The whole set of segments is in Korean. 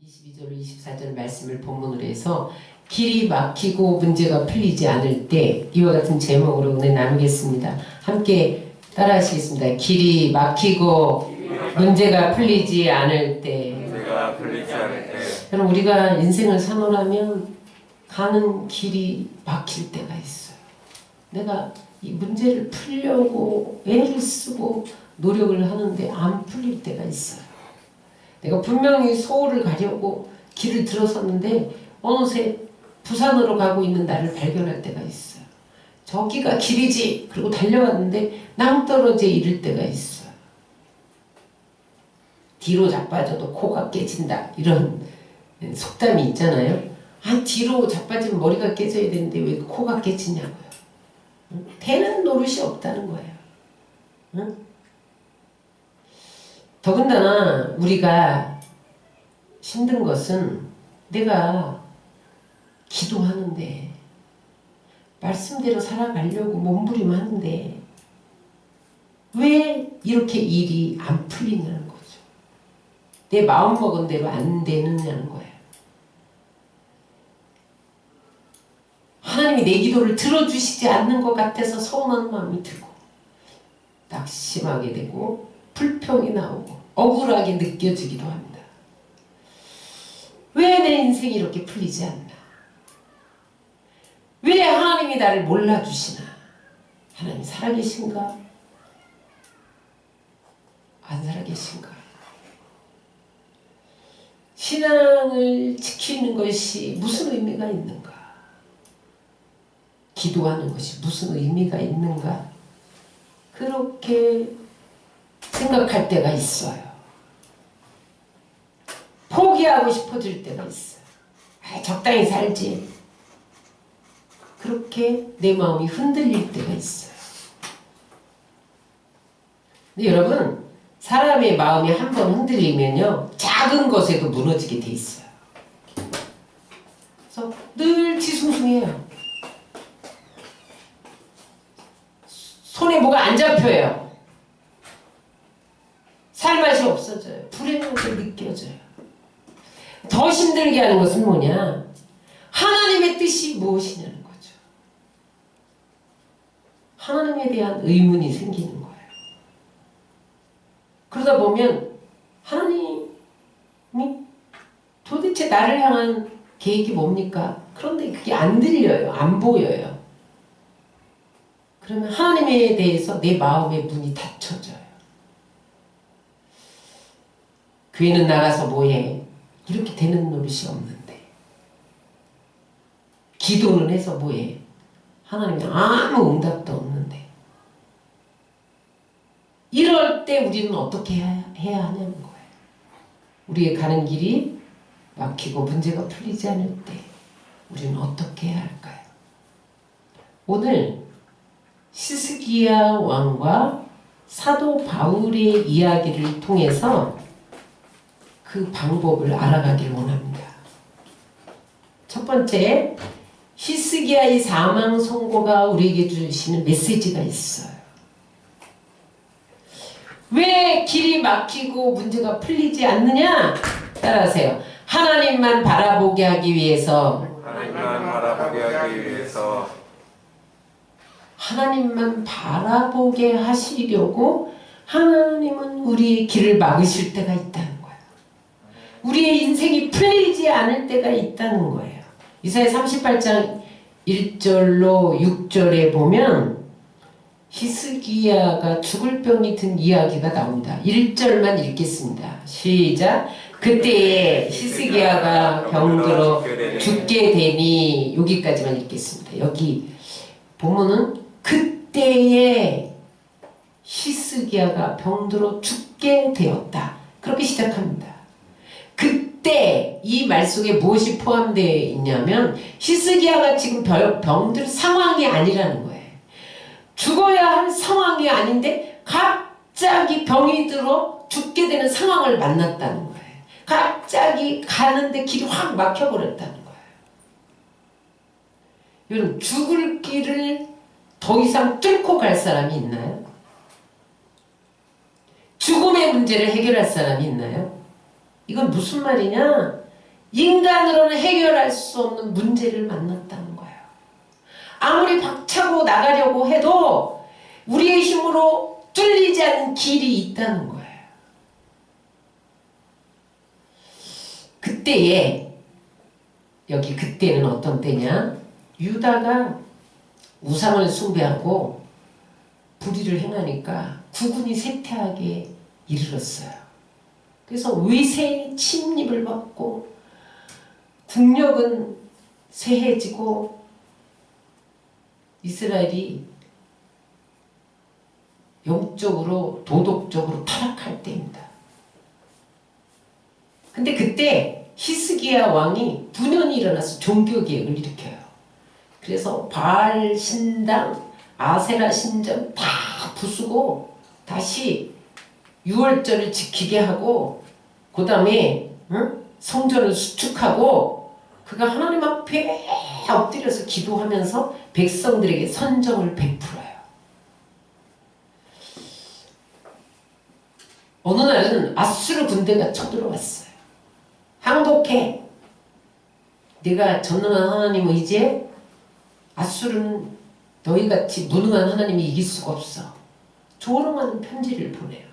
22절 24절 말씀을 본문으로 해서 길이 막히고 문제가 풀리지 않을 때 이와 같은 제목으로 은혜 나누겠습니다. 함께 따라 하시겠습니다. 길이 막히고 문제가 풀리지 않을 때 여러분 우리가 인생을 사노라면 가는 길이 막힐 때가 있어요. 내가 이 문제를 풀려고 애를 쓰고 노력을 하는데 안 풀릴 때가 있어요. 내가 분명히 서울을 가려고 길을 들어섰는데 어느새 부산으로 가고 있는 나를 발견할 때가 있어요. 저기가 길이지! 그리고 달려갔는데 낭떠러져 이를 때가 있어요. 뒤로 자빠져도 코가 깨진다 이런 속담이 있잖아요. 아, 뒤로 자빠지면 머리가 깨져야 되는데 왜 코가 깨지냐고요. 되는 노릇이 없다는 거예요. 응? 더군다나 우리가 힘든 것은 내가 기도하는데 말씀대로 살아가려고 몸부림하는데 왜 이렇게 일이 안 풀리냐는 거죠. 내 마음먹은 대로 안 되느냐는 거예요. 하나님이 내 기도를 들어주시지 않는 것 같아서 서운한 마음이 들고 낙심하게 되고 불평이 나오고 억울하게 느껴지기도 합니다. 왜 내 인생이 이렇게 풀리지 않나? 왜 하나님이 나를 몰라주시나? 하나님 살아계신가? 안 살아계신가? 신앙을 지키는 것이 무슨 의미가 있는가? 기도하는 것이 무슨 의미가 있는가? 그렇게 생각할 때가 있어요. 포기하고 싶어질 때가 있어요. 아, 적당히 살지. 그렇게 내 마음이 흔들릴 때가 있어요. 근데 여러분, 사람의 마음이 한번 흔들리면요, 작은 것에도 무너지게 돼 있어요. 그래서 늘 뒤숭숭해요. 손에 뭐가 안 잡혀요. 살맛이 없어져요. 불행하게 느껴져요. 더 힘들게 하는 것은 뭐냐? 하나님의 뜻이 무엇이냐는 거죠. 하나님에 대한 의문이 생기는 거예요. 그러다 보면 하나님이 도대체 나를 향한 계획이 뭡니까? 그런데 그게 안 들려요. 안 보여요. 그러면 하나님에 대해서 내 마음의 문이 닫혀져요. 교회는 나가서 뭐해? 이렇게 되는 노릇이 없는데. 기도는 해서 뭐해? 하나님이 아무 응답도 없는데. 이럴 때 우리는 어떻게 해야 하냐는 거예요. 우리의 가는 길이 막히고 문제가 풀리지 않을 때 우리는 어떻게 해야 할까요? 오늘 히스기야 왕과 사도 바울의 이야기를 통해서 그 방법을 알아가길 원합니다. 첫 번째, 히스기야의 사망 선고가 우리에게 주시는 메시지가 있어요. 왜 길이 막히고 문제가 풀리지 않느냐? 따라하세요. 하나님만 바라보게 하기 위해서 하나님만 바라보게 하시려고 하나님은 우리의 길을 막으실 때가 있다는 거예요. 우리의 인생이 풀리지 않을 때가 있다는 거예요. 이사야 38장 1절로 6절에 보면 히스기야가 죽을 병이 든 이야기가 나옵니다. 1절만 읽겠습니다. 시작. 그때에 히스기야가 병들어 죽게 되니, 여기까지만 읽겠습니다. 여기 본문은 그때에 히스기야가 병들어 죽게 되었다. 그렇게 시작합니다. 그때 이 말 속에 무엇이 포함되어 있냐면 히스기야가 지금 병들 상황이 아니라는 거예요. 죽어야 할 상황이 아닌데 갑자기 병이 들어 죽게 되는 상황을 만났다는 거예요. 갑자기 가는데 길이 확 막혀버렸다는 거예요. 여러분, 죽을 길을 더 이상 뚫고 갈 사람이 있나요? 죽음의 문제를 해결할 사람이 있나요? 이건 무슨 말이냐? 인간으로는 해결할 수 없는 문제를 만났다는 거예요. 아무리 박차고 나가려고 해도 우리의 힘으로 뚫리지 않는 길이 있다는 거예요. 그때에, 여기 그때는 어떤 때냐? 유다가 우상을 숭배하고 불의를 행하니까 국군이 쇠퇴하게 이르렀어요. 그래서 외세의 침입을 받고 국력은 쇠해지고 이스라엘이 영적으로 도덕적으로 타락할 때입니다. 근데 그때 히스기야 왕이 분연이 일어나서 종교개혁을 일으켜요. 그래서 바알 신당, 아세라 신전 다 부수고 다시 유월절을 지키게 하고 그 다음에 성전을 수축하고 그가 하나님 앞에 엎드려서 기도하면서 백성들에게 선정을 베풀어요. 어느 날은 아수르 군대가 쳐들어왔어요. 항복해. 내가 전능한 하나님 의지에 아수르는 너희같이 무능한 하나님이 이길 수가 없어. 조롱하는 편지를 보내요.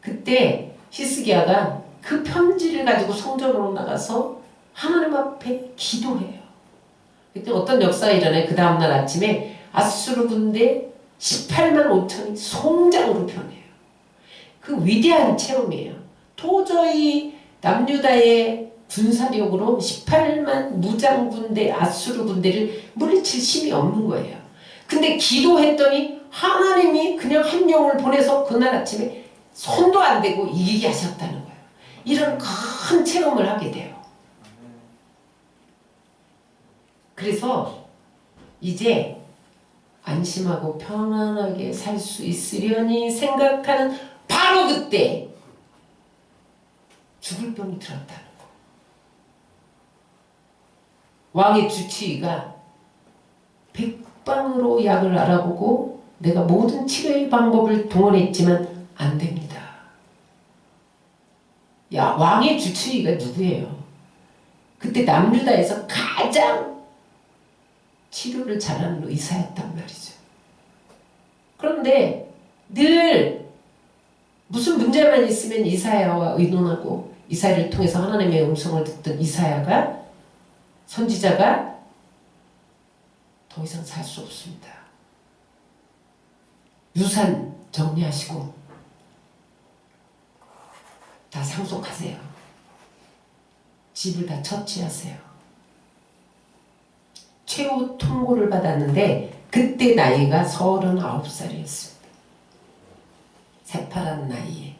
그때 히스기야가 그 편지를 가지고 성전으로 나가서 하나님 앞에 기도해요. 그때 어떤 역사가 일어나요? 그 다음날 아침에 아수르 군대 18만 5천이 송장으로 변해요. 그 위대한 체험이에요. 도저히 남유다의 군사력으로 18만 무장 군대, 아수르 군대를 물리칠 힘이 없는 거예요. 근데 기도했더니 하나님이 그냥 한 영을 보내서 그날 아침에 손도 안 대고 이기게 하셨다는 거예요. 이런 큰 체험을 하게 돼요. 그래서 이제 안심하고 편안하게 살 수 있으려니 생각하는 바로 그때 죽을 병이 들었다는 거. 왕의 주치의가 백방으로 약을 알아보고 내가 모든 치료의 방법을 동원했지만 안 됩니다. 야, 왕의 주치의가 누구예요? 그때 남유다에서 가장 치료를 잘하는 의사였단 말이죠. 그런데 늘 무슨 문제만 있으면 이사야와 의논하고 이사야를 통해서 하나님의 음성을 듣던 이사야가, 선지자가 더 이상 살 수 없습니다. 유산 정리하시고 다 상속하세요. 집을 다 처치하세요. 최후 통고를 받았는데 그때 나이가 39살이었습니다. 새파란 나이에.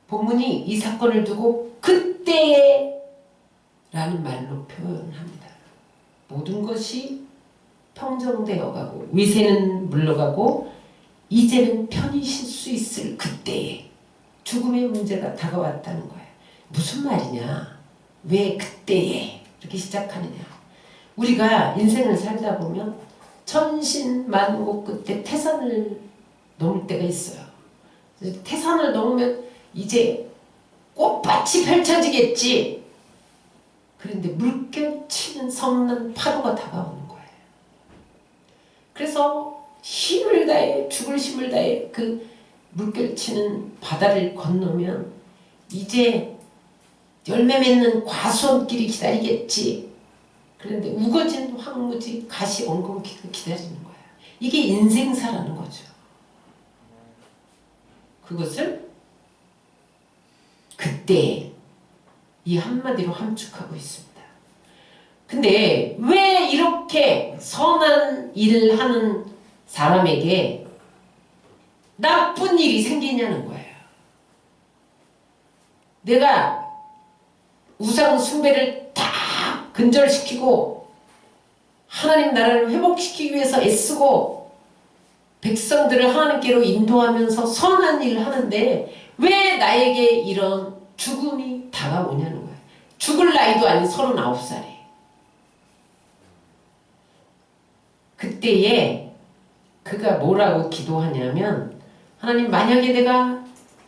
본문이 이 사건을 두고 그때에 라는 말로 표현합니다. 모든 것이 평정되어 가고 위세는 물러가고 이제는 편히 쉴 수 있을 그때에 죽음의 문제가 다가왔다는 거예요. 무슨 말이냐? 왜 그때에? 이렇게 시작하느냐? 우리가 인생을 살다 보면 천신만고 끝에 태산을 넘을 때가 있어요. 태산을 넘으면 이제 꽃밭이 펼쳐지겠지. 그런데 물결치는 성난 파도가 다가오는 거예요. 그래서 힘을 다해, 죽을 힘을 다해 그 물결치는 바다를 건너면 이제 열매 맺는 과수원길이 기다리겠지. 그런데 우거진 황무지 가시 엉겅퀴가 기다리는 거예요. 이게 인생사라는 거죠. 그것을 그때 이 한마디로 함축하고 있습니다. 근데 왜 이렇게 선한 일을 하는 사람에게 나쁜 일이 생기냐는 거예요. 내가 우상 숭배를 다 근절시키고 하나님 나라를 회복시키기 위해서 애쓰고 백성들을 하나님께로 인도하면서 선한 일을 하는데 왜 나에게 이런 죽음이 다가오냐는 거예요. 죽을 나이도 아닌 39살에. 그때에 그가 뭐라고 기도하냐면, 하나님, 만약에 내가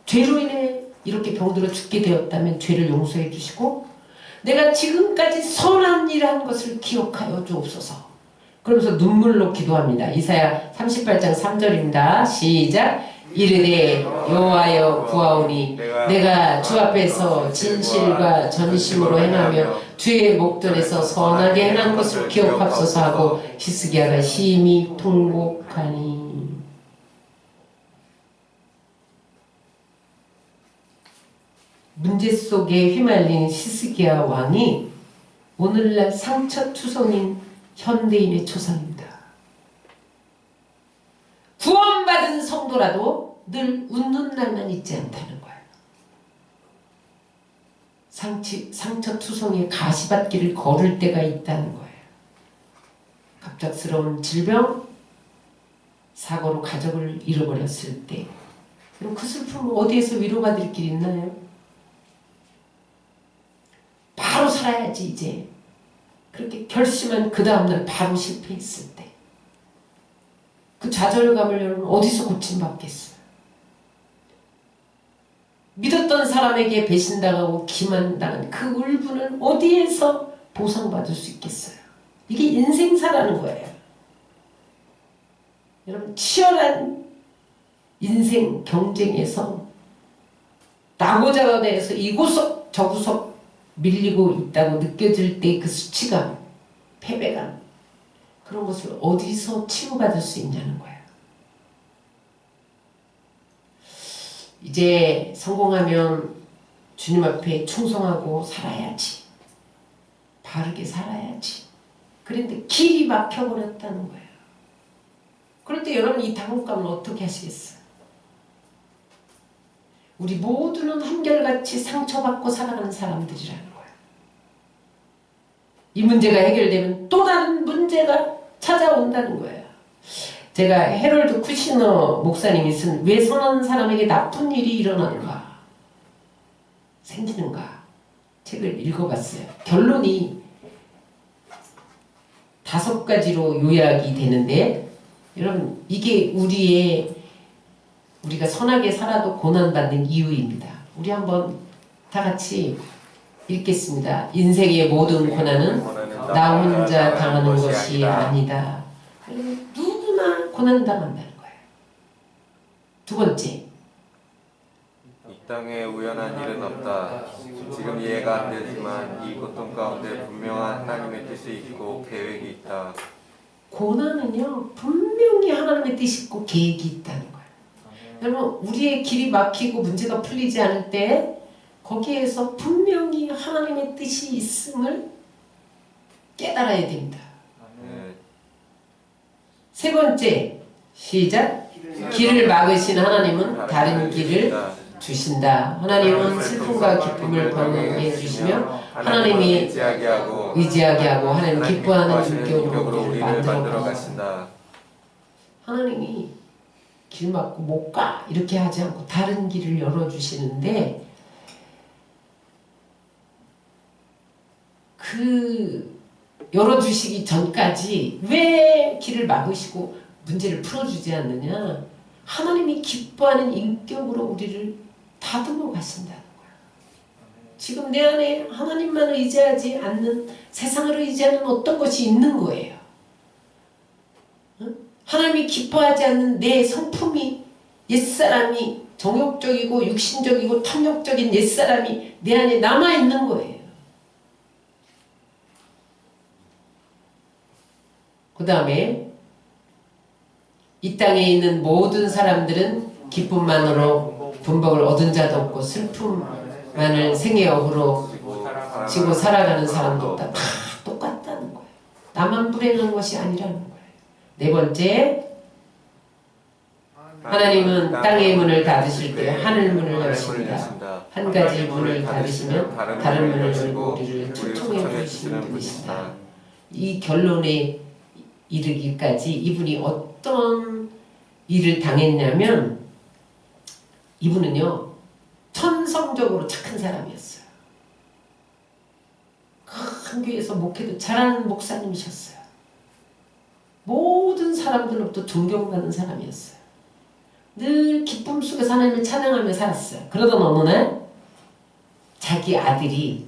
죄로 인해 이렇게 병들어 죽게 되었다면 죄를 용서해 주시고 내가 지금까지 선한 일한 것을 기억하여 주옵소서. 그러면서 눈물로 기도합니다. 이사야 38장 3절입니다. 시작. 이르되 여호와여 구하오니 내가 주 앞에서 진실과 전심으로 행하며 주의 목전에서 선하게 행한 것을 기억합소서 하고 히스기야가 심히 통곡하니. 문제 속에 휘말린 히스기야 왕이 오늘날 상처투성인 현대인의 조상입니다. 구원받은 성도라도 늘 웃는 날만 있지 않다는 거예요. 상처투성의 가시밭길을 걸을 때가 있다는 거예요. 갑작스러운 질병, 사고로 가족을 잃어버렸을 때 그럼 그 슬픔을 어디에서 위로받을 길이 있나요? 바로 살아야지 이제. 그렇게 결심한 그 다음날 바로 실패했을 때 그 좌절감을 여러분 어디서 고침받겠어요? 믿었던 사람에게 배신당하고 기만당한 그 울분을 어디에서 보상받을 수 있겠어요? 이게 인생사라는 거예요. 여러분 치열한 인생 경쟁에서 나고자가 돼서 이구석 저구석 밀리고 있다고 느껴질 때 그 수치감, 패배감 그런 것을 어디서 치유받을 수 있냐는 거예요. 이제 성공하면 주님 앞에 충성하고 살아야지. 바르게 살아야지. 그런데 길이 막혀버렸다는 거예요. 그럴 때 여러분 이 당혹감을 어떻게 하시겠어요? 우리 모두는 한결같이 상처받고 살아가는 사람들이라는 거예요. 이 문제가 해결되면 또 다른 문제가 찾아온다는 거예요. 제가 해롤드 쿠시너 목사님이 쓴 왜 선한 사람에게 나쁜 일이 일어나는가 생기는가 책을 읽어봤어요. 결론이 5가지로 요약이 되는데 여러분 이게 우리가 선하게 살아도 고난받는 이유입니다. 우리 한번 다 같이 읽겠습니다. 인생의 모든 고난은 나 혼자 당하는 것이 아니다. 누구나 고난당한다는 거예요. 2번째, 이 땅에 우연한 일은 없다. 지금 이해가 안 되지만 이 고통 가운데 분명한 하나님의 뜻이 있고 계획이 있다. 고난은요 분명히 하나님의 뜻이 있고 계획이 있다는 거예요. 여러분 우리의 길이 막히고 문제가 풀리지 않을 때 거기에서 분명히 하나님의 뜻이 있음을 깨달아야 됩니다. 3번째, 시작. 길을 막으신 하나님은 다른 길을 주신다. 하나님은 슬픔과 기쁨을 번영해 주시며 하나님이 의지하게 하고 하나님 기뻐하는 인격으로 우리를 만들어 가신다. 하나님이 길 막고 못 가 이렇게 하지 않고 다른 길을 열어주시는데 그 열어주시기 전까지 왜 길을 막으시고 문제를 풀어주지 않느냐? 하나님이 기뻐하는 인격으로 우리를 다듬어 가신다는 거예요. 지금 내 안에 하나님만 의지하지 않는 세상을 의지하는 어떤 것이 있는 거예요. 하나님이 기뻐하지 않는 내 성품이 옛사람이 정욕적이고 육신적이고 탐욕적인 옛사람이 내 안에 남아있는 거예요. 그 다음에 이 땅에 있는 모든 사람들은 기쁨만으로 분복을 얻은 자도 없고 슬픔만을 생의 업으로 지고 살아가는 사람들도 다 똑같다는 거예요. 나만 불행한 것이 아니라는 거예요. 4번째, 하나님은 땅의 문을 닫으실 때 하늘 문을 여신다. 한 가지 문을 닫으시면 다른 문을 열고 우리를 초청해 주시는 분이시다. 이 결론에 이르기까지 이분이 어떤 일을 당했냐면 이분은요 천성적으로 착한 사람이었어요. 큰 교회에서 목회도 잘하는 목사님이셨어요. 모든 사람들로부터 존경받는 사람이었어요. 늘 기쁨 속에서 하나님을 찬양하며 살았어요. 그러던 어느 날 자기 아들이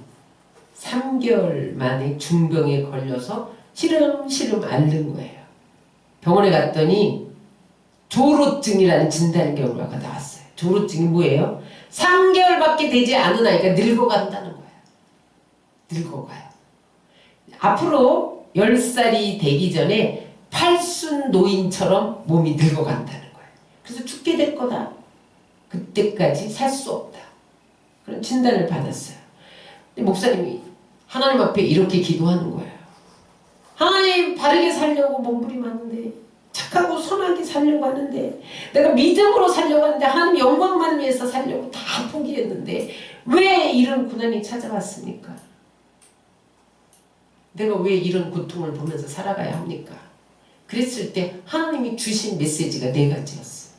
3개월 만에 중병에 걸려서 시름시름 앓는 거예요. 병원에 갔더니 조로증이라는 진단 결과가 나왔어요. 조로증이 뭐예요? 3개월밖에 되지 않은 아이가 늙어간다는 거예요. 늙어가요. 앞으로 10살이 되기 전에 팔순 노인처럼 몸이 늙어간다는 거예요. 그래서 죽게 될 거다. 그때까지 살 수 없다. 그런 진단을 받았어요. 근데 목사님이 하나님 앞에 이렇게 기도하는 거예요. 하나님, 바르게 살려고 몸부림하는데, 착하고 선하게 살려고 하는데, 내가 믿음으로 살려고 하는데, 하나님 영광만 위해서 살려고 다 포기했는데 왜 이런 고난이 찾아왔습니까? 내가 왜 이런 고통을 보면서 살아가야 합니까? 그랬을 때 하나님이 주신 메시지가 4가지였어.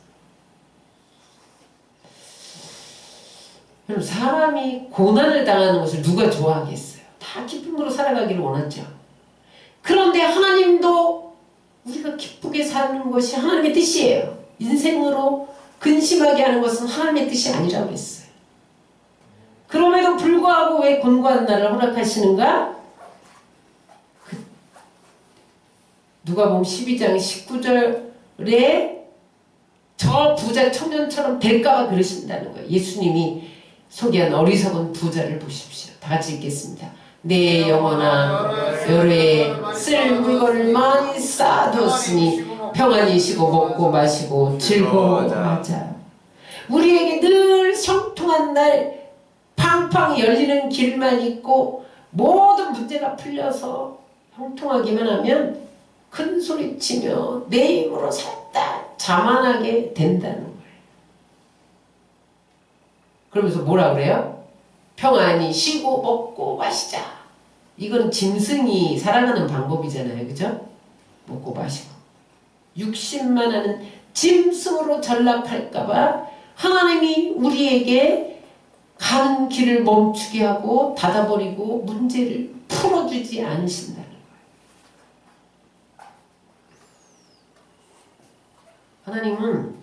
여러분, 사람이 고난을 당하는 것을 누가 좋아하겠어요? 다 기쁨으로 살아가기를 원하죠. 그런데 하나님도 우리가 기쁘게 사는 것이 하나님의 뜻이에요. 인생으로 근심하게 하는 것은 하나님의 뜻이 아니라고 했어요. 그럼에도 불구하고 왜 곤고한 날을 허락하시는가? 누가복음 12장 19절에 저 부자 청년처럼 될까봐 그러신다는 거예요. 예수님이 소개한 어리석은 부자를 보십시오. 다 같이 읽겠습니다. 내 영혼아, 열에 쓸 물건을 많이 쌓아두었으니 평안히 쉬고 먹고 마시고 즐거워하자. 우리에게 늘 형통한 날 팡팡 열리는 길만 있고 모든 문제가 풀려서 형통하기만 하면 큰 소리치며 내 힘으로 살다 자만하게 된다는 거예요. 그러면서 뭐라 그래요? 평안히 쉬고 먹고 마시자. 이건 짐승이 살아가는 방법이잖아요. 그죠? 먹고 마시고. 육신만 하는 짐승으로 전락할까봐 하나님이 우리에게 가는 길을 멈추게 하고 닫아버리고 문제를 풀어주지 않으신다는 거예요. 하나님은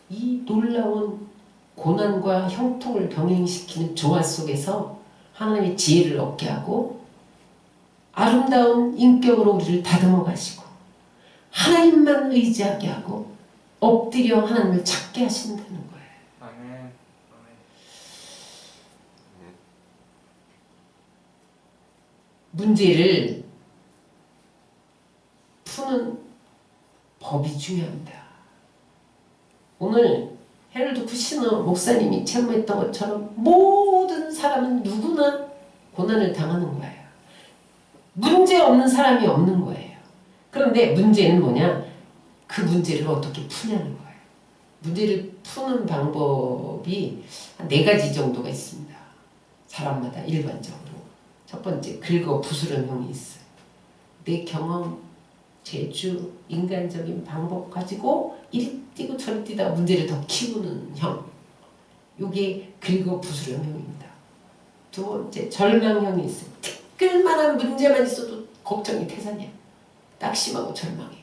이 놀라운 고난과 형통을 병행시키는 조화 속에서 하나님의 지혜를 얻게 하고 아름다운 인격으로 우리를 다듬어 가시고 하나님만 의지하게 하고 엎드려 하나님을 찾게 하신다는 거예요. 아멘. 문제를 푸는 법이 중요합니다. 오늘 헤럴드 쿠시너 목사님이 체험했던 것처럼 모든 사람은 누구나 고난을 당하는 거예요. 문제 없는 사람이 없는 거예요. 그런데 문제는 뭐냐? 그 문제를 어떻게 푸냐는 거예요. 문제를 푸는 방법이 한 4가지 정도가 있습니다. 사람마다 일반적으로. 첫 번째, 긁어 부스런 형이 있어요. 내 경험, 재주, 인간적인 방법 가지고 이리 뛰고 저리 뛰다 문제를 더 키우는 형. 이게 긁어 부스럼 형입니다. 두 번째, 절망형이 있어요. 티끌만한 문제만 있어도 걱정이 태산이야. 낙심하고 절망해.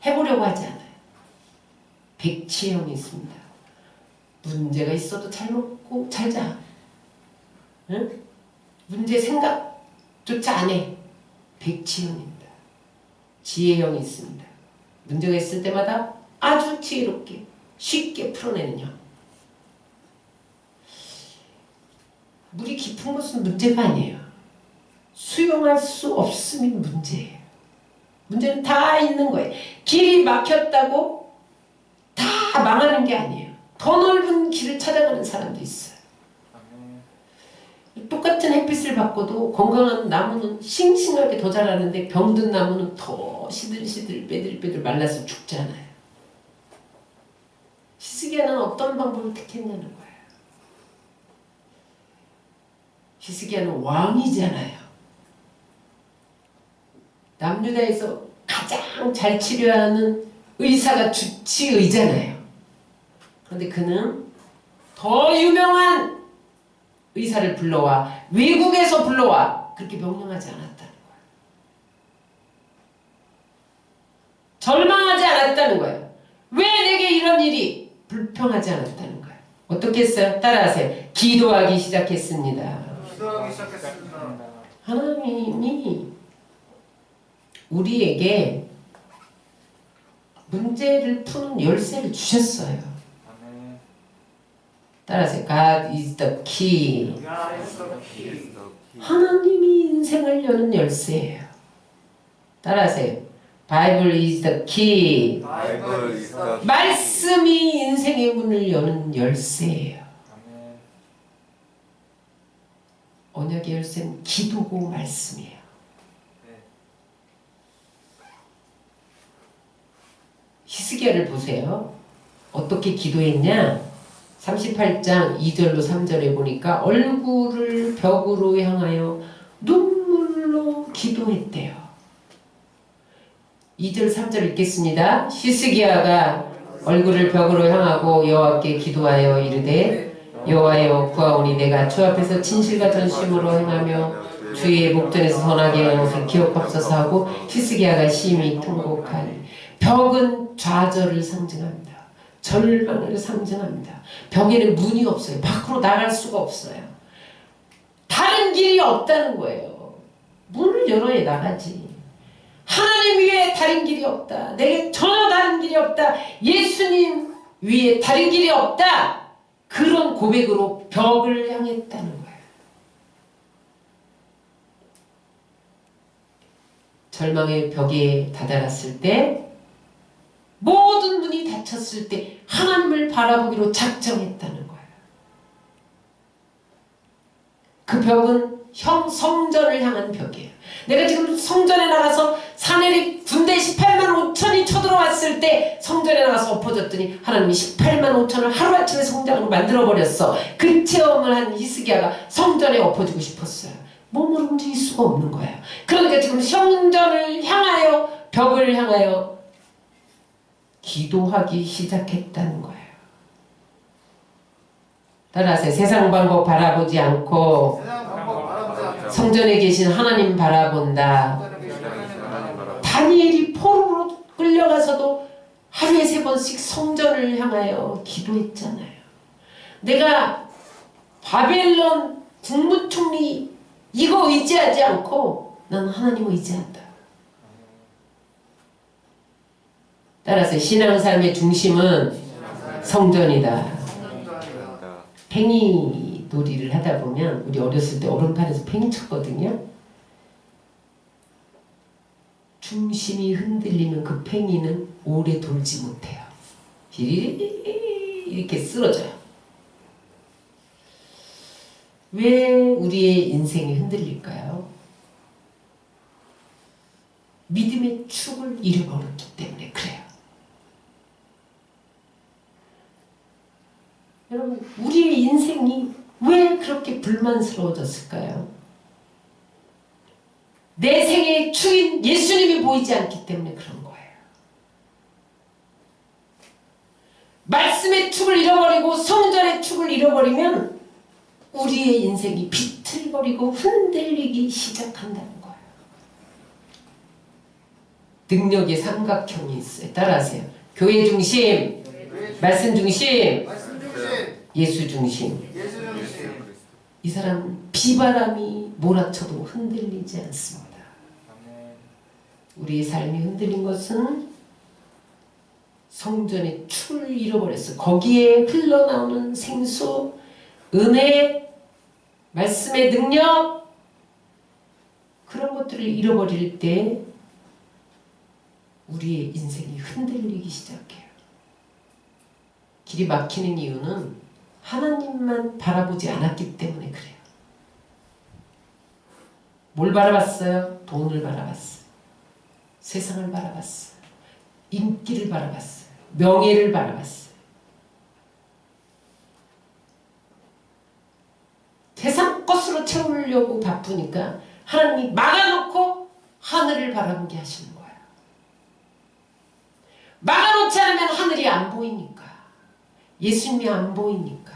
해보려고 하지 않아요. 백치형이 있습니다. 문제가 있어도 잘 먹고 잘 자. 응? 문제 생각조차 안 해. 백치형입니다. 지혜형이 있습니다. 문제가 있을 때마다 아주 지혜롭게 쉽게 풀어내는 형. 물이 깊은 것은 문제가 아니에요. 수용할 수 없음이 문제예요. 문제는 다 있는 거예요. 길이 막혔다고 다 망하는 게 아니에요. 더 넓은 길을 찾아가는 사람도 있어요. 똑같은 햇빛을 받고도 건강한 나무는 싱싱하게 더 자라는데 병든 나무는 더 시들시들 빼들빼들 말라서 죽잖아요. 히스기야는 어떤 방법을 택했냐는 거예요. 히스기야는 왕이잖아요. 남유다에서 가장 잘 치료하는 의사가 주치의잖아요. 그런데 그는 더 유명한 의사를 불러와 외국에서 불러와 그렇게 명령하지 않았다는 거예요. 절망하지 않았다는 거예요. 왜 내게 이런 일이? 불평하지 않았다는 거예요. 어떻게 했어요? 따라하세요. 기도하기 시작했습니다. 기도하기 시작했습니다. 하나님이 우리에게 문제를 푸는 열쇠를 주셨어요. 아멘. 따라하세요. God is the key. God is the key. 하나님이 인생을 여는 열쇠예요. 따라하세요. Bible is the key. 바이블 is the key. 말씀이 인생의 문을 여는 열쇠예요. 아멘. 언약의 열쇠는 기도고 말씀이에요. 네. 히스기야를 보세요. 어떻게 기도했냐? 38장 2절로 3절에 보니까 얼굴을 벽으로 향하여 눈물로 기도했대요. 2절 3절 읽겠습니다. 히스기야가 얼굴을 벽으로 향하고 여호와께 기도하여 이르되 여호와여 구하오니 내가 주 앞에서 진실과 전심으로 행하며 주의 목전에서 선하게 하는 것을 기억하옵소서 하고 히스기야가 심히 통곡하니 벽은 좌절을 상징합니다. 절망을 상징합니다. 벽에는 문이 없어요. 밖으로 나갈 수가 없어요. 다른 길이 없다는 거예요. 문을 열어야 나가지. 하나님 위에 다른 길이 없다. 내게 전혀 다른 길이 없다. 예수님 위에 다른 길이 없다. 그런 고백으로 벽을 향했다는 거예요. 절망의 벽에 다다랐을 때 모든 문이 닫혔을 때 하나님을 바라보기로 작정했다는 거예요. 그 벽은 성전을 향한 벽이에요. 내가 지금 성전에 나가서 사내리 군대 18만 5천이 쳐들어왔을 때 성전에 나가서 엎어졌더니 하나님이 18만 5천을 하루아침에 성전으로 만들어버렸어. 그 체험을 한 히스기야가 성전에 엎어지고 싶었어요. 몸을 움직일 수가 없는 거예요. 그러니까 지금 성전을 향하여 벽을 향하여 기도하기 시작했다는 거예요. 따라하세요. 세상 방법 바라보지 않고 세상 방법 바라보지 않고 성전에 계신 하나님 바라본다. 다니엘이 포로로 끌려가서도 하루에 3번씩 성전을 향하여 기도했잖아요. 내가 바벨론 국무총리 이거 의지하지 않고 난 하나님을 의지한다. 따라서 신앙삶의 중심은 성전이다. 팽이 놀이를 하다 보면 우리 어렸을 때 얼음판에서 팽이 쳤거든요. 중심이 흔들리면 그 팽이는 오래 돌지 못해요. 이렇게 쓰러져요. 왜 우리의 인생이 흔들릴까요? 믿음의 축을 잃어버렸기 때문에 그래요. 여러분, 우리의 인생이 왜 그렇게 불만스러워졌을까요? 내 생의 축인 예수님이 보이지 않기 때문에 그런 거예요. 말씀의 축을 잃어버리고 성전의 축을 잃어버리면 우리의 인생이 비틀거리고 흔들리기 시작한다는 거예요. 능력의 삼각형이 있어요. 따라하세요. 교회 중심, 말씀 중심, 예수 중심. 이 사람은 비바람이 몰아쳐도 흔들리지 않습니다. 우리의 삶이 흔들린 것은 성전의 축을 잃어버렸어. 거기에 흘러나오는 생수, 은혜, 말씀의 능력, 그런 것들을 잃어버릴 때 우리의 인생이 흔들리기 시작해요. 길이 막히는 이유는 하나님만 바라보지 않았기 때문에 그래요. 뭘 바라봤어요? 돈을 바라봤어요. 세상을 바라봤어요. 인기를 바라봤어요. 명예를 바라봤어요. 세상 것으로 채우려고 바쁘니까 하나님이 막아놓고 하늘을 바라보게 하시는 거예요. 막아놓지 않으면 하늘이 안 보이니까. 예수님이 안 보이니까.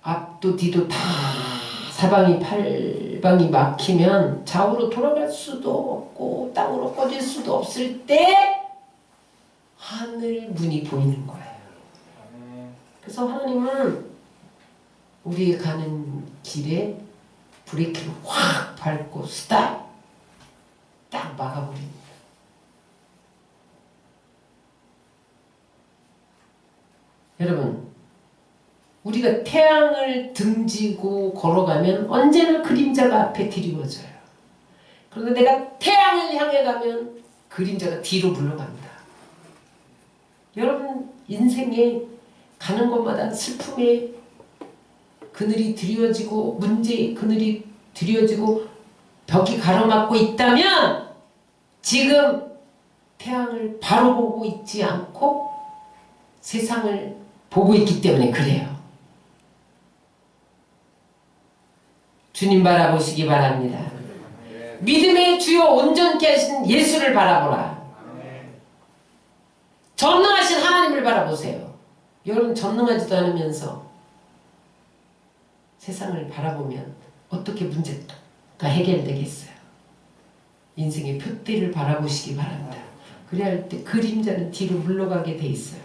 앞도 뒤도 다 사방이 팔방이 막히면 좌우로 돌아갈 수도 없고 땅으로 꺼질 수도 없을 때 하늘 문이 보이는 거예요. 그래서 하나님은 우리 가는 길에 브레이크를 확 밟고 스탑 딱 막아버립니다. 여러분, 우리가 태양을 등지고 걸어가면 언제나 그림자가 앞에 드리워져요. 그런데 내가 태양을 향해 가면 그림자가 뒤로 물러갑니다. 여러분 인생에 가는 곳마다 슬픔의 그늘이 드리워지고 문제의 그늘이 드리워지고 벽이 가로막고 있다면 지금 태양을 바로 보고 있지 않고 세상을 보고 있기 때문에 그래요. 주님 바라보시기 바랍니다. 믿음의 주요 온전케 하신 예수를 바라보라. 전능하신 하나님을 바라보세요. 여러분 전능하지도 않으면서 세상을 바라보면 어떻게 문제가 해결되겠어요? 인생의 표대를 바라보시기 바랍니다. 그래야 할 때 그림자는 뒤로 물러가게 돼 있어요.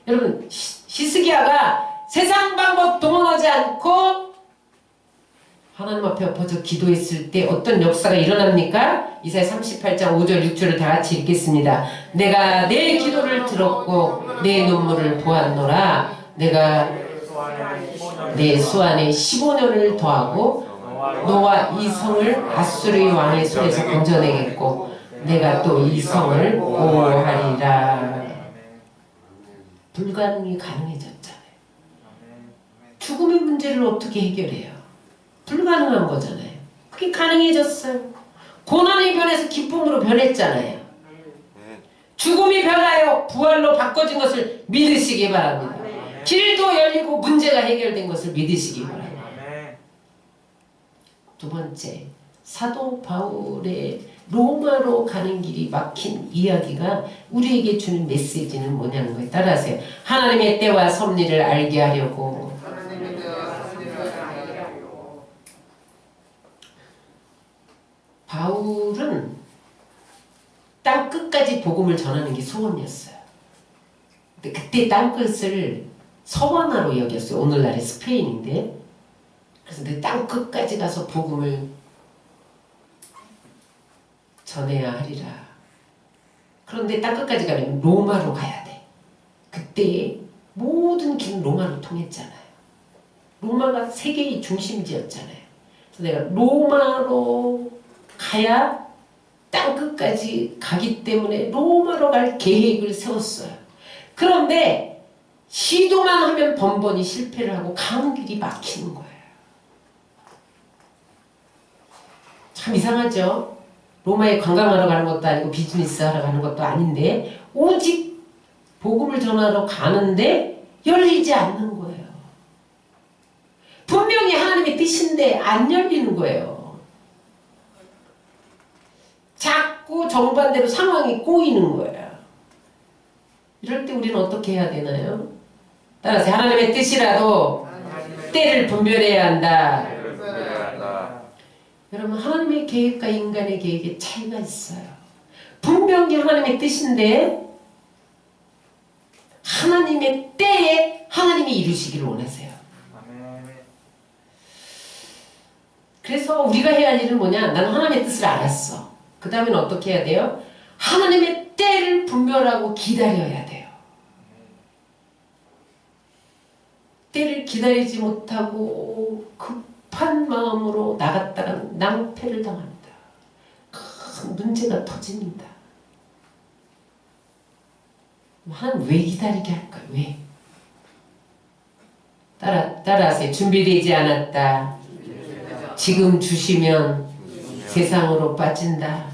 여러분 히스기야가 세상 방법 동원하지 않고 하나님 앞에 엎어져 기도했을 때 어떤 역사가 일어납니까? 이사야 38장 5절 6절을 다 같이 읽겠습니다. 내가 내 기도를 들었고 내 눈물을 보았노라. 내가 내 수완에 15년을 더하고 너와 이 성을 아수르의 왕의 손에서 건져내겠고 내가 또 이 성을 보호하리라. 불가능이 가능해졌잖아요. 죽음의 문제를 어떻게 해결해요? 불가능한 거잖아요. 그게 가능해졌어요. 고난이 변해서 기쁨으로 변했잖아요. 죽음이 변하여 부활로 바꿔진 것을 믿으시기 바랍니다. 길도 열리고 문제가 해결된 것을 믿으시기 바랍니다. 두 번째, 사도 바울의 로마로 가는 길이 막힌 이야기가 우리에게 주는 메시지는 뭐냐는 거예요. 따라하세요. 하나님의 때와 섭리를 알게 하려고. 바울은 땅 끝까지 복음을 전하는 게 소원이었어요. 근데 그때 땅 끝을 서바나로 여겼어요. 오늘날의 스페인인데. 그래서 내 땅 끝까지 가서 복음을 전해야 하리라. 그런데 땅 끝까지 가면 로마로 가야 돼. 그때 모든 길은 로마로 통했잖아요. 로마가 세계의 중심지였잖아요. 그래서 내가 로마로 가야 땅 끝까지 가기 때문에 로마로 갈 계획을 세웠어요. 그런데 시도만 하면 번번이 실패를 하고 가는 길이 막히는 거예요. 참 이상하죠? 로마에 관광하러 가는 것도 아니고 비즈니스 하러 가는 것도 아닌데 오직 복음을 전하러 가는데 열리지 않는 거예요. 분명히 하나님의 뜻인데 안 열리는 거예요. 자꾸 정반대로 상황이 꼬이는 거예요. 이럴 때 우리는 어떻게 해야 되나요? 따라서 하나님의 뜻이라도 때를 분별해야 한다. 여러분 하나님의 계획과 인간의 계획에 차이가 있어요. 분명히 하나님의 뜻인데 하나님의 때에 하나님이 이루시기를 원하세요. 그래서 우리가 해야 할 일은 뭐냐? 나는 하나님의 뜻을 알았어. 그 다음에는 어떻게 해야 돼요? 하나님의 때를 분별하고 기다려야 돼요. 때를 기다리지 못하고 급한 마음으로 나갔다가 낭패를 당합니다. 큰 문제가 터집니다. 하나님 왜 기다리게 할까요? 왜? 따라하세요. 준비되지 않았다. 지금 주시면 세상으로 빠진다.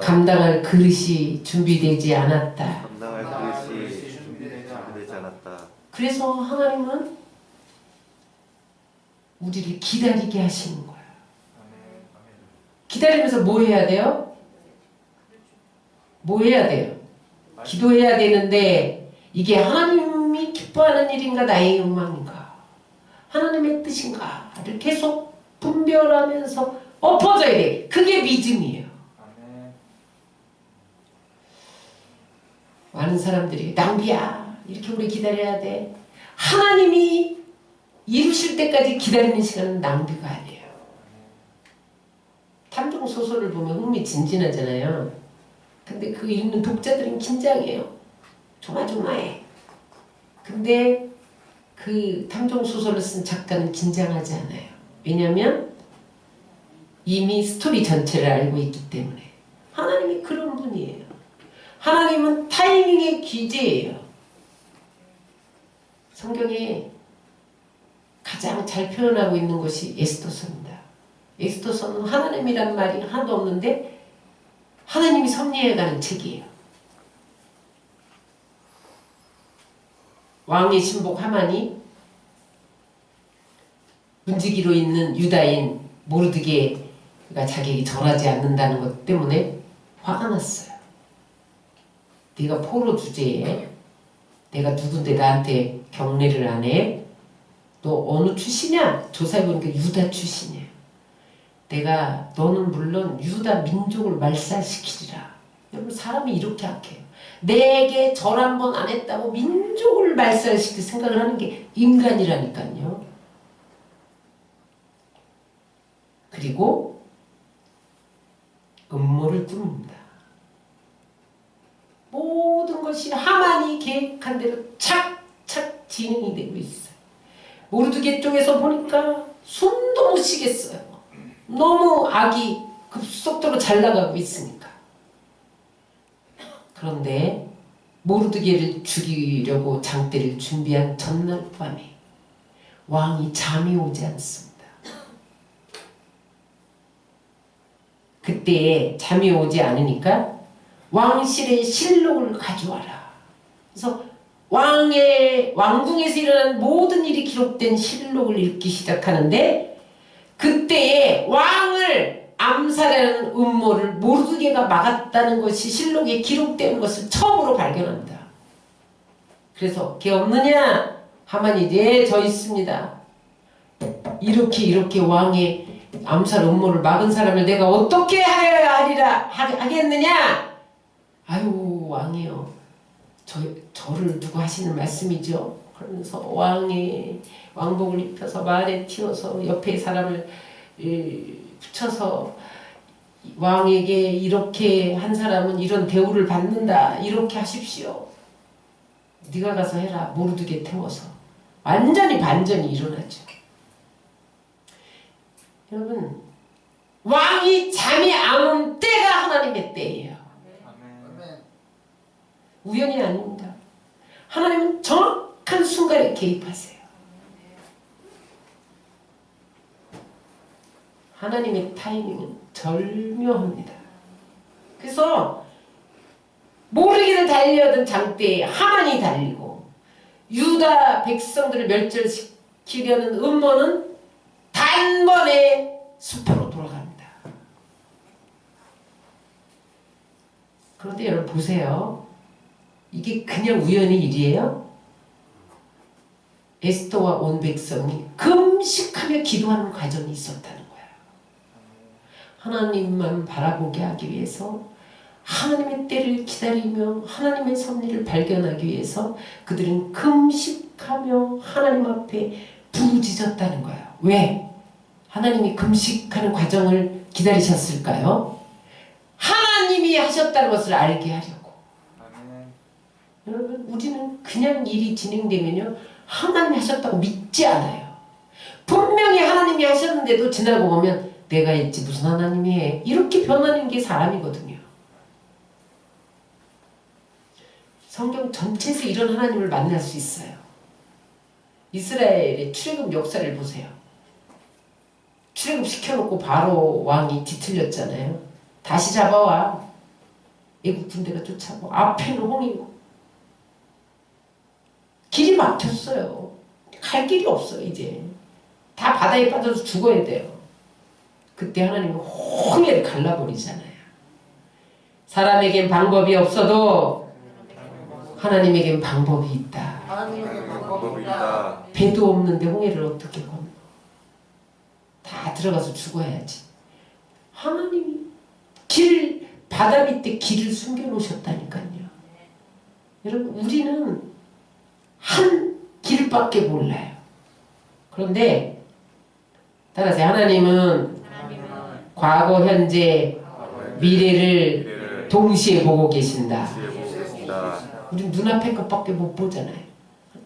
감당할 그릇이 준비되지 않았다. 그래서 하나님은 우리를 기다리게 하시는 거예요. 기다리면서 뭐 해야 돼요? 뭐 해야 돼요? 기도해야 되는데 이게 하나님이 기뻐하는 일인가 나의 욕망인가? 하나님의 뜻인가를 계속 분별하면서 엎어져야 돼. 그게 믿음이에요. 아멘. 많은 사람들이 낭비야. 이렇게 오래 기다려야 돼. 하나님이 이루실 때까지 기다리는 시간은 낭비가 아니에요. 탐정 소설을 보면 흥미진진하잖아요. 근데 그 읽는 독자들은 긴장해요. 조마조마해. 근데 그 탐정 소설을 쓴 작가는 긴장하지 않아요. 왜냐하면 이미 스토리 전체를 알고 있기 때문에. 하나님이 그런 분이에요. 하나님은 타이밍의 귀재예요. 성경에 가장 잘 표현하고 있는 것이 에스더서입니다. 에스더서는 하나님이란 말이 하나도 없는데 하나님이 섭리해가는 책이에요. 왕의 신복 하만이 문지기로 있는 유다인 모르드게가 자기에게 절하지 않는다는 것 때문에 화가 났어요. 네가 포로 주제에 내가 누군데 나한테 경례를 안 해? 너 어느 출신이야? 조사해보니까 유다 출신이야. 내가 너는 물론 유다 민족을 말살시키리라. 여러분 사람이 이렇게 악해요. 내게 절 한 번 안 했다고 민족을 말살시킬 생각을 하는 게 인간이라니까요. 그리고 음모를 꾸밉니다. 모든 것이 하만이 계획한 대로 착착 진행이 되고 있어요. 모르드게 쪽에서 보니까 숨도 못 쉬겠어요. 너무 악이 급속도로 잘 나가고 있으니까. 그런데 모르드게를 죽이려고 장대를 준비한 전날 밤에 왕이 잠이 오지 않습니다. 그때 잠이 오지 않으니까 왕실의 실록을 가져와라. 그래서 왕궁에서 일어난 모든 일이 기록된 실록을 읽기 시작하는데 그때에 왕을 암살하는 음모를 모르드게가 막았다는 것이 실록에 기록된 것을 처음으로 발견합니다. 그래서 걔 없느냐? 하만이 네, 저 있습니다. 이렇게 왕의 암살 음모를 막은 사람을 내가 어떻게 하겠느냐? 아유 왕이요. 저를 두고 하시는 말씀이죠. 그러면서 왕복을 입혀서 말에 튀어서 옆에 사람을 붙여서 왕에게 이렇게 한 사람은 이런 대우를 받는다. 이렇게 하십시오. 네가 가서 해라. 모르드게 태워서. 완전히 반전이 일어나죠. 여러분 왕이 잠이 안 온 때가 하나님의 때예요. 아멘. 우연이 아닙니다. 하나님은 정확한 순간에 개입하세요. 하나님의 타이밍은 절묘합니다. 그래서 모르기를 달려던 장대에 하만이 달리고 유다 백성들을 멸절시키려는 음모는 단번에 숲으로 돌아갑니다. 그런데 여러분 보세요. 이게 그냥 우연의 일이에요? 에스더와 온 백성이 금식하며 기도하는 과정이 있었다는 거예요. 하나님만 바라보게 하기 위해서 하나님의 때를 기다리며 하나님의 섭리를 발견하기 위해서 그들은 금식하며 하나님 앞에 부르짖었다는 거예요. 왜? 하나님이 금식하는 과정을 기다리셨을까요? 하나님이 하셨다는 것을 알게 하려고. 아멘. 여러분 우리는 그냥 일이 진행되면요 하나님이 하셨다고 믿지 않아요. 분명히 하나님이 하셨는데도 지나고 보면 내가 했지 무슨 하나님이 해. 이렇게 변하는 게 사람이거든요. 성경 전체에서 이런 하나님을 만날 수 있어요. 이스라엘의 출애굽 역사를 보세요. 출애굽 시켜놓고 바로 왕이 뒤틀렸잖아요. 다시 잡아와. 애국 군대가 쫓아고 앞에는 홍이고 길이 막혔어요. 갈 길이 없어요. 이제 다 바다에 빠져서 죽어야 돼요. 그때 하나님은 홍해를 갈라버리잖아요. 사람에겐 방법이 없어도 하나님에겐 방법이 있다. 하나님에게 방법이 있다. 배도 없는데 홍해를 어떻게 건너? 다 다 들어가서 죽어야지. 하나님이 바다 밑에 길을 숨겨놓으셨다니까요. 여러분, 우리는 한 길밖에 몰라요. 그런데 따라서 하나님은 과거, 현재, 미래를 동시에 보고 계신다. 우리 눈앞에 것밖에 못 보잖아요.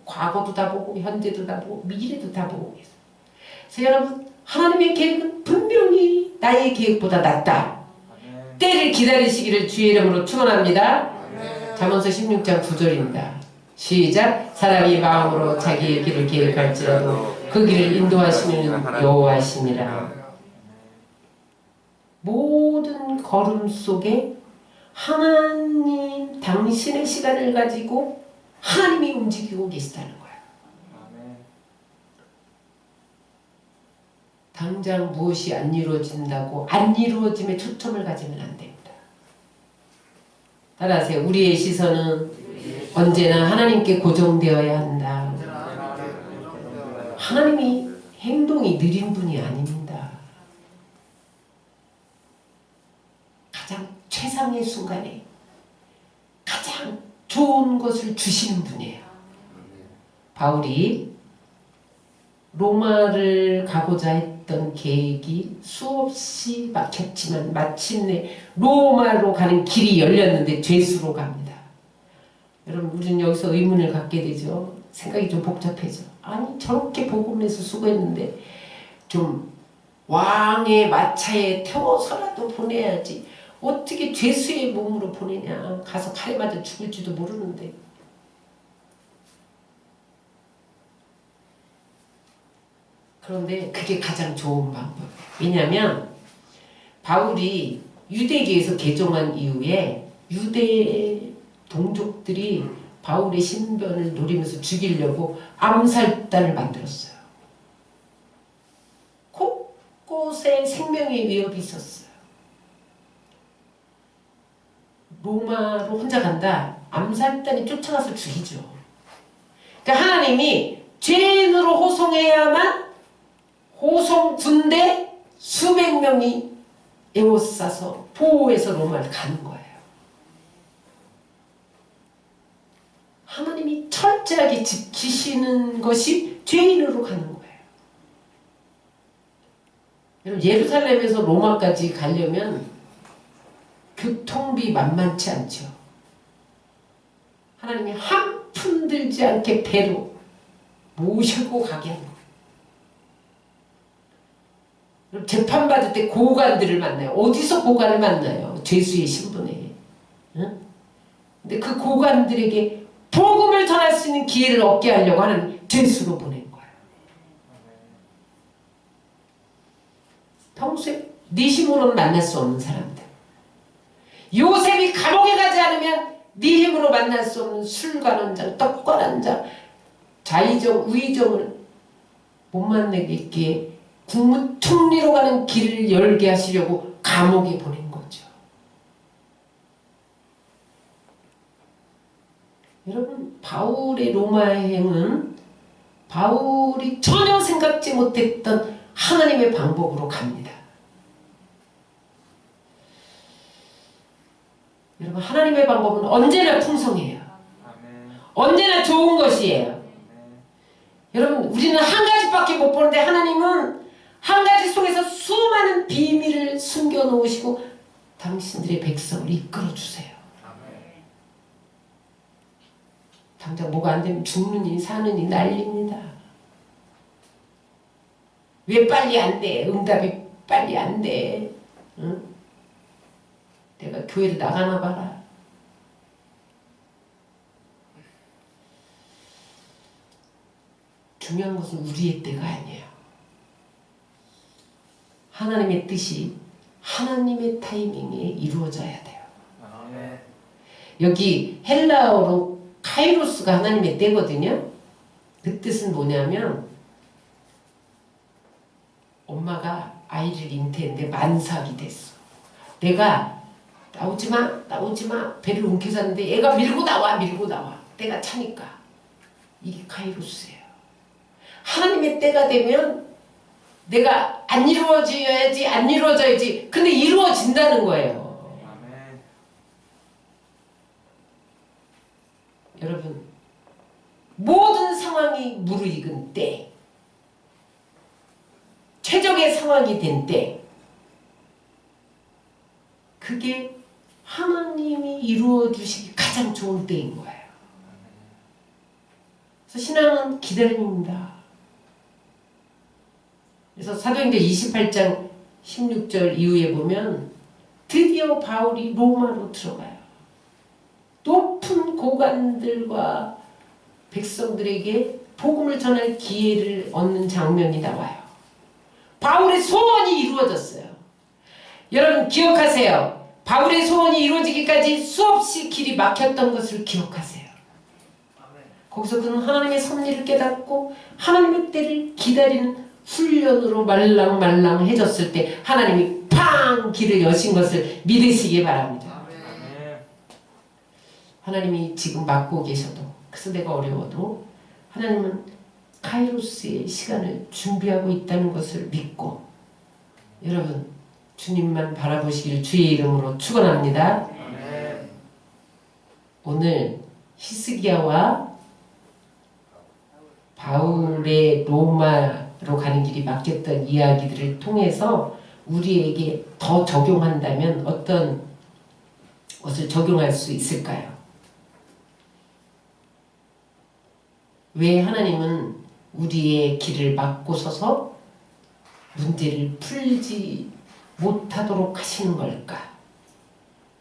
과거도 다 보고, 현재도 다 보고, 미래도 다 보고 계세요. 그래서 여러분, 하나님의 계획은 분명히 나의 계획보다 낫다. 때를 기다리시기를 주의 이름으로 축원합니다. 잠언서 16장 9절입니다. 시작. 사람이 마음으로 자기의 길을 계획할지라도 그 길을 인도하시는 여호와시니라. 모든 걸음 속에 하나님, 당신의 시간을 가지고 하나님이 움직이고 계시다는 거예요. 당장 무엇이 안 이루어진다고 안 이루어짐에 초점을 가지면 안 됩니다. 따라하세요. 우리의 시선은 언제나 하나님께 고정되어야 한다. 하나님이 행동이 느린 분이 아닙니다. 가장 최상의 순간에 가장 좋은 것을 주시는 분이에요. 바울이 로마를 가고자 했던 계획이 수없이 막혔지만 마침내 로마로 가는 길이 열렸는데 죄수로 갑니다. 여러분, 우리는 여기서 의문을 갖게 되죠. 생각이 좀 복잡해져. 아니, 저렇게 복음에서 수고했는데 좀 왕의 마차에 태워서라도 보내야지. 어떻게 죄수의 몸으로 보내냐. 가서 칼에 맞아 죽을지도 모르는데. 그런데 그게 가장 좋은 방법이에요. 왜냐하면 바울이 유대교에서 개종한 이후에 유대 동족들이 바울의 신변을 노리면서 죽이려고 암살단을 만들었어요. 곳곳에 생명의 위협이 있었어요. 로마로 혼자 간다. 암살단이 쫓아가서 죽이죠. 그러니까 하나님이 죄인으로 호송해야만 호송 군대 수백 명이 에워싸서 보호해서 로마를 가는 거예요. 하나님이 철저하게 지키시는 것이 죄인으로 가는 거예요. 여러분, 예루살렘에서 로마까지 가려면 교통비 만만치 않죠. 하나님이 한 푼 들지 않게 배로 모시고 가게 하는 거예요. 재판받을 때 고관들을 만나요. 어디서 고관을 만나요? 죄수의 신분에. 응? 근데 그 고관들에게 복음을 전할 수 있는 기회를 얻게 하려고 하는 죄수로 보낸 거예요. 평소에 네 힘으로는 만날 수 없는 사람들. 요셉이 감옥에 가지 않으면 네 힘으로 만날 수 없는 술관원장, 떡관원장, 좌의정, 우의정을 못 만나게 국무총리로 가는 길을 열게 하시려고 감옥에 보낸 거죠. 여러분, 바울의 로마행은 바울이 전혀 생각지 못했던 하나님의 방법으로 갑니다. 여러분, 하나님의 방법은 언제나 풍성해요. 언제나 좋은 것이에요. 여러분, 우리는 한 가지밖에 못 보는데 하나님은 한 가지 속에서 수많은 비밀을 숨겨놓으시고 당신들의 백성을 이끌어주세요. 당장 뭐가 안 되면 죽느니 사느니 난립니다. 왜 빨리 안 돼? 응답이 빨리 안 돼. 응? 내가 교회를 나가나 봐라. 중요한 것은 우리의 때가 아니에요. 하나님의 뜻이 하나님의 타이밍에 이루어져야 돼요. 여기 헬라어로 카이로스가 하나님의 때거든요. 그 뜻은 뭐냐면 엄마가 아이를 잉태했는데 만삭이 됐어. 내가 나오지마 배를 움켜쥐는데 애가 밀고 나와 때가 차니까. 이게 카이로스예요. 하나님의 때가 되면 내가 안 이루어져야지, 안 이루어져야지. 근데 이루어진다는 거예요. 아멘. 여러분, 모든 상황이 무르익은 때, 최적의 상황이 된 때, 그게 하나님이 이루어 주시기 가장 좋은 때인 거예요. 그래서 신앙은 기다림입니다. 그래서 사도행전 28장 16절 이후에 보면 드디어 바울이 로마로 들어가요. 높은 고관들과 백성들에게 복음을 전할 기회를 얻는 장면이 나와요. 바울의 소원이 이루어졌어요. 여러분 기억하세요. 바울의 소원이 이루어지기까지 수없이 길이 막혔던 것을 기억하세요. 거기서 그는 하나님의 섭리를 깨닫고 하나님의 때를 기다리는 훈련으로 말랑말랑해졌을 때 하나님이 팡 길을 여신 것을 믿으시기 바랍니다. 아멘. 하나님이 지금 막고 계셔도 그 시대가 어려워도 하나님은 카이로스의 시간을 준비하고 있다는 것을 믿고 여러분 주님만 바라보시길 주의 이름으로 축원합니다. 아멘. 오늘 히스기야와 바울의 로마로 가는 길이 막혔던 이야기들을 통해서 우리에게 더 적용한다면 어떤 것을 적용할 수 있을까요? 왜 하나님은 우리의 길을 막고 서서 문제를 풀지 못하도록 하시는 걸까?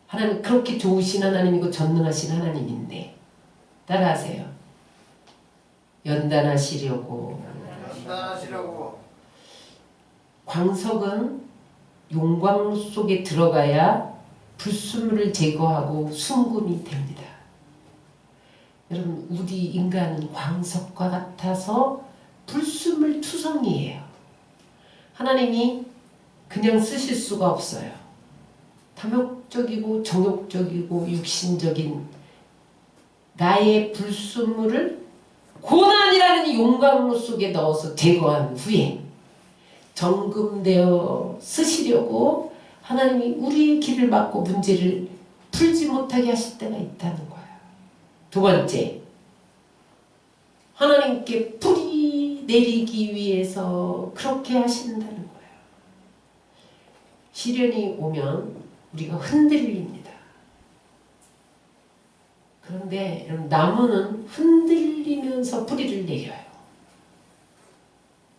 하나님 그렇게 좋으신 하나님이고 전능하신 하나님인데 따라하세요. 연단하시려고. 광석은 용광로 속에 들어가야 불순물을 제거하고 순금이 됩니다. 여러분 우리 인간은 광석과 같아서 불순물 투성이에요. 하나님이 그냥 쓰실 수가 없어요. 탐욕적이고 정욕적이고 육신적인 나의 불순물을 고난이라는 용광로 속에 넣어서 제거한 후에 정금되어 쓰시려고 하나님이 우리의 길을 막고 문제를 풀지 못하게 하실 때가 있다는 거예요. 두 번째, 하나님께 뿌리 내리기 위해서 그렇게 하신다는 거예요. 시련이 오면 우리가 흔들립니다. 그런데 여러분, 나무는 흔들리면서 뿌리를 내려요.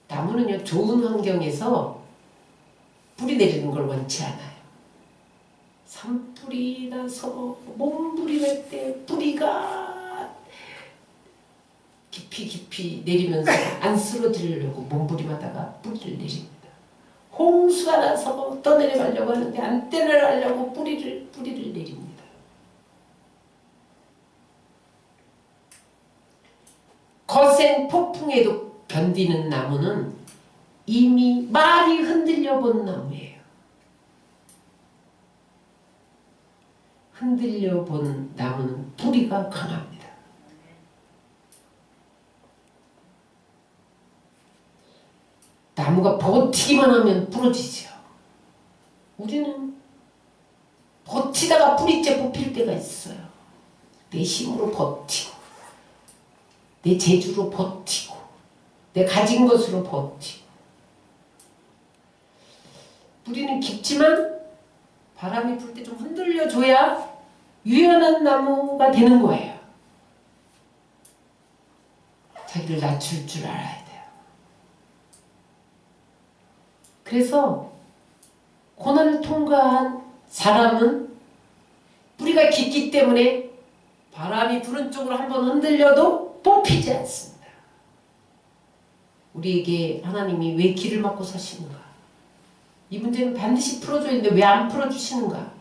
나무는요, 좋은 환경에서 뿌리 내리는 걸 원치 않아요. 산불이 나서 몸불이 날 때 뿌리가 깊이 내리면서 안 쓰러지려고 몸부림하다가 뿌리를 내립니다. 홍수가 나서 떠내려가려고 하는데 안 떠내려가려고 뿌리를 내립니다. 거센 폭풍에도 견디는 나무는 이미 많이 흔들려 본 나무예요. 흔들려 본 나무는 뿌리가 강합니다. 나무가 버티기만 하면 부러지죠. 우리는 버티다가 뿌리째 뽑힐 때가 있어요. 내 힘으로 버티고 내 재주로 버티고 내 가진 것으로 버티고 뿌리는 깊지만 바람이 불 때 좀 흔들려줘야 유연한 나무가 되는 거예요. 자기를 낮출 줄 알아야 돼요. 그래서 고난을 통과한 사람은 뿌리가 깊기 때문에 바람이 부는 쪽으로 한번 흔들려도 뽑히지 않습니다. 우리에게 하나님이 왜 길을 막고 서시는가? 이 문제는 반드시 풀어줘야 되는데 왜 안 풀어주시는가?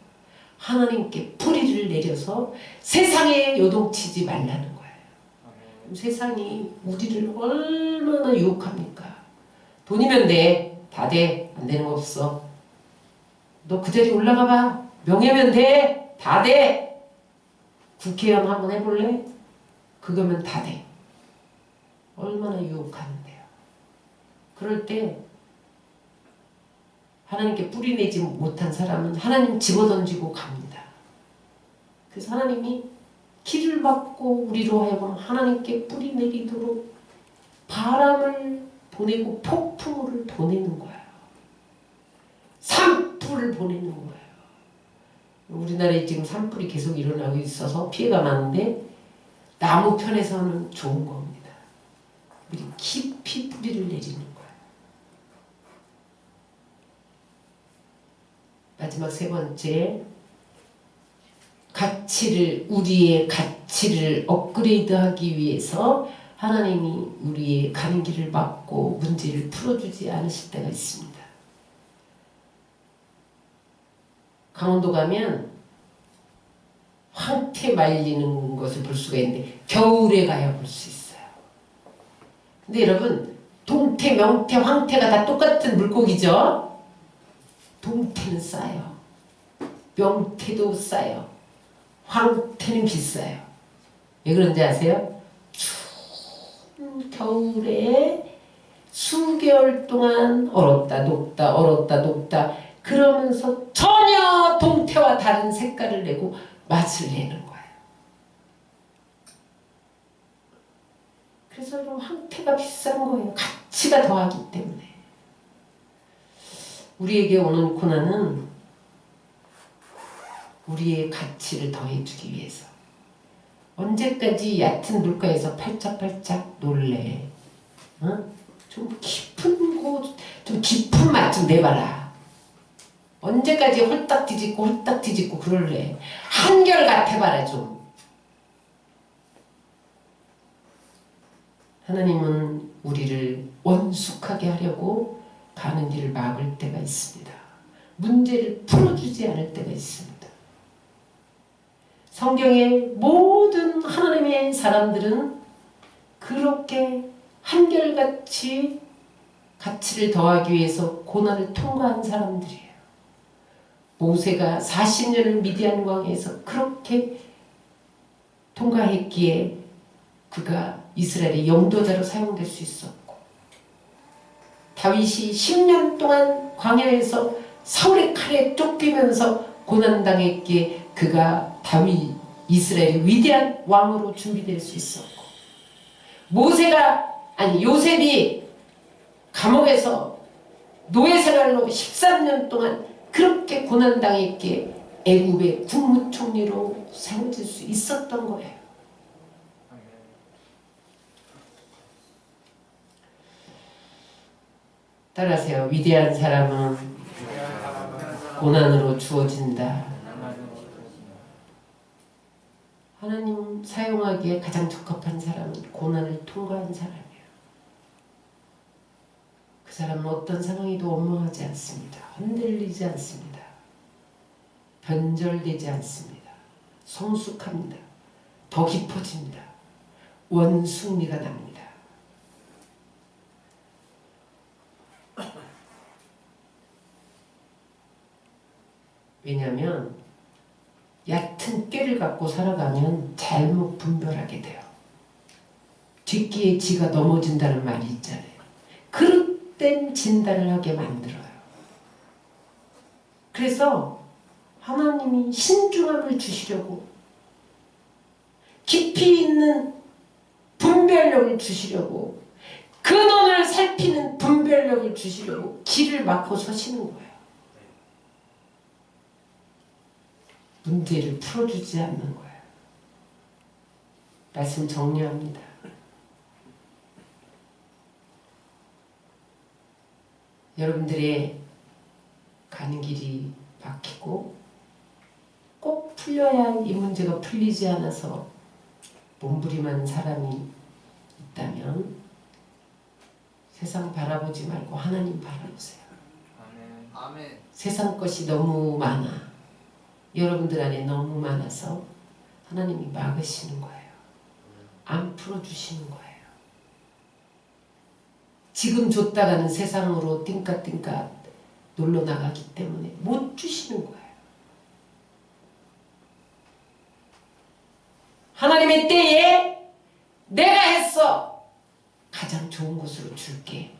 하나님께 뿌리를 내려서 세상에 요동치지 말라는 거예요. 세상이 우리를 얼마나 유혹합니까? 돈이면 돼. 다 돼. 안 되는 거 없어. 너 그 자리 올라가 봐. 명예면 돼. 다 돼. 국회의원 한번 해볼래? 그거면 다 돼. 얼마나 유혹하는데요. 그럴 때 하나님께 뿌리내지 못한 사람은 하나님 집어던지고 갑니다. 그래서 하나님이 길을 막고 우리로 하여금 하나님께 뿌리내리도록 바람을 보내고 폭풍우를 보내는 거예요. 산불을 보내는 거예요. 우리나라에 지금 산불이 계속 일어나고 있어서 피해가 많은데 나무 편에서는 좋은 겁니다. 우리 깊이 뿌리를 내리는 거예요. 마지막 세 번째, 우리의 가치를 업그레이드하기 위해서 하나님이 우리의 가는 길을 막고 문제를 풀어주지 않으실 때가 있습니다. 강원도 가면 황태 말리는 것을 볼 수가 있는데 겨울에 가야 볼 수 있어요. 근데 여러분, 동태, 명태, 황태가 다 똑같은 물고기죠? 동태는 싸요. 명태도 싸요. 황태는 비싸요. 왜 그런지 아세요? 추운 겨울에 수개월 동안 얼었다 녹다 얼었다 녹다 그러면서 전혀 동태와 다른 색깔을 내고 맛을 내는 거예요. 그래서 황태가 비싼 거예요. 가치가 더하기 때문에. 우리에게 오는 고난은 우리의 가치를 더해주기 위해서. 언제까지 얕은 물가에서 팔짝팔짝 놀래? 어? 좀 깊은 곳, 좀 깊은 맛 좀 내봐라. 언제까지 홀딱 뒤집고 그럴래? 한결같아봐라 좀. 하나님은 우리를 원숙하게 하려고 가는 길을 막을 때가 있습니다. 문제를 풀어주지 않을 때가 있습니다. 성경의 모든 하나님의 사람들은 그렇게 한결같이 가치를 더하기 위해서 고난을 통과한 사람들이에요. 모세가 40년을 미디안 광야에서 그렇게 통과했기에 그가 이스라엘의 영도자로 사용될 수 있었고, 다윗이 10년 동안 광야에서 사울의 칼에 쫓기면서 고난당했기에 그가 이스라엘의 위대한 왕으로 준비될 수 있었고, 요셉이 감옥에서 노예 생활로 13년 동안 그렇게 고난당했기에 애굽의 국무총리로 세워질 수 있었던 거예요. 따라하세요. 위대한 사람은 고난으로 주어진다. 하나님 사용하기에 가장 적합한 사람은 고난을 통과한 사람이에요. 그 사람은 어떤 상황에도 원망하지 않습니다. 흔들리지 않습니다. 변절되지 않습니다. 성숙합니다. 더 깊어집니다. 원숭리가 납니다. 왜냐하면 얕은 꾀를 갖고 살아가면 잘못 분별하게 돼요. 뒷기에 쥐가 넘어진다는 말이 있잖아요. 그릇된 진단을 하게 만들어요. 그래서 하나님이 신중함을 주시려고, 깊이 있는 분별력을 주시려고, 근원을 살피는 분별력을 주시려고 길을 막고 서시는 거예요. 문제를 풀어주지 않는 거예요. 말씀 정리합니다. 여러분들의 가는 길이 막히고 꼭 풀려야 할 이 문제가 풀리지 않아서 몸부림하는 사람이 있다면 세상 바라보지 말고 하나님 바라보세요. 아멘. 세상 것이 너무 많아. 여러분들 안에 너무 많아서 하나님이 막으시는 거예요. 안 풀어주시는 거예요. 지금 줬다가는 세상으로 띵까띵까 놀러 나가기 때문에 못 주시는 거예요. 하나님의 때에 내가 했어! 가장 좋은 곳으로 줄게.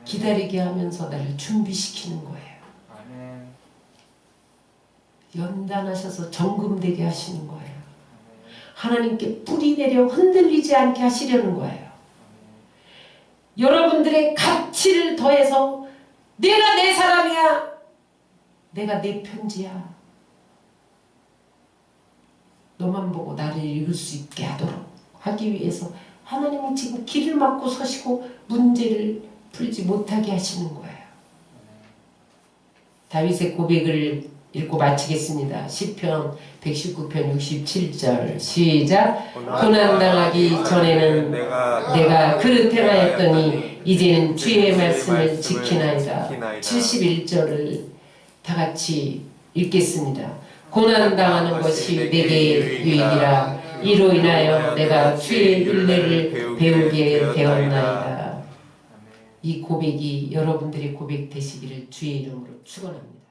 기다리게 하면서 나를 준비시키는 거예요. 연단하셔서 정금되게 하시는 거예요. 하나님께 뿌리 내려 흔들리지 않게 하시려는 거예요. 여러분들의 가치를 더해서 내가 내 사람이야. 내가 내 편지야. 너만 보고 나를 읽을 수 있게 하도록 하기 위해서 하나님은 지금 길을 막고 서시고 문제를 풀지 못하게 하시는 거예요. 다윗의 고백을 읽고 마치겠습니다. 시편 119편 67절 시작. 고난당하기 전에는 내가 그릇 행하였더니 이제는 주의 말씀을 지키나이다. 71절을 다 같이 읽겠습니다. 고난당하는 것이 내게 유익이라. 이로 인하여 내가 주의 율례를 배우게 되었나이다. 이 고백이 여러분들의 고백 되시기를 주의 이름으로 축원합니다.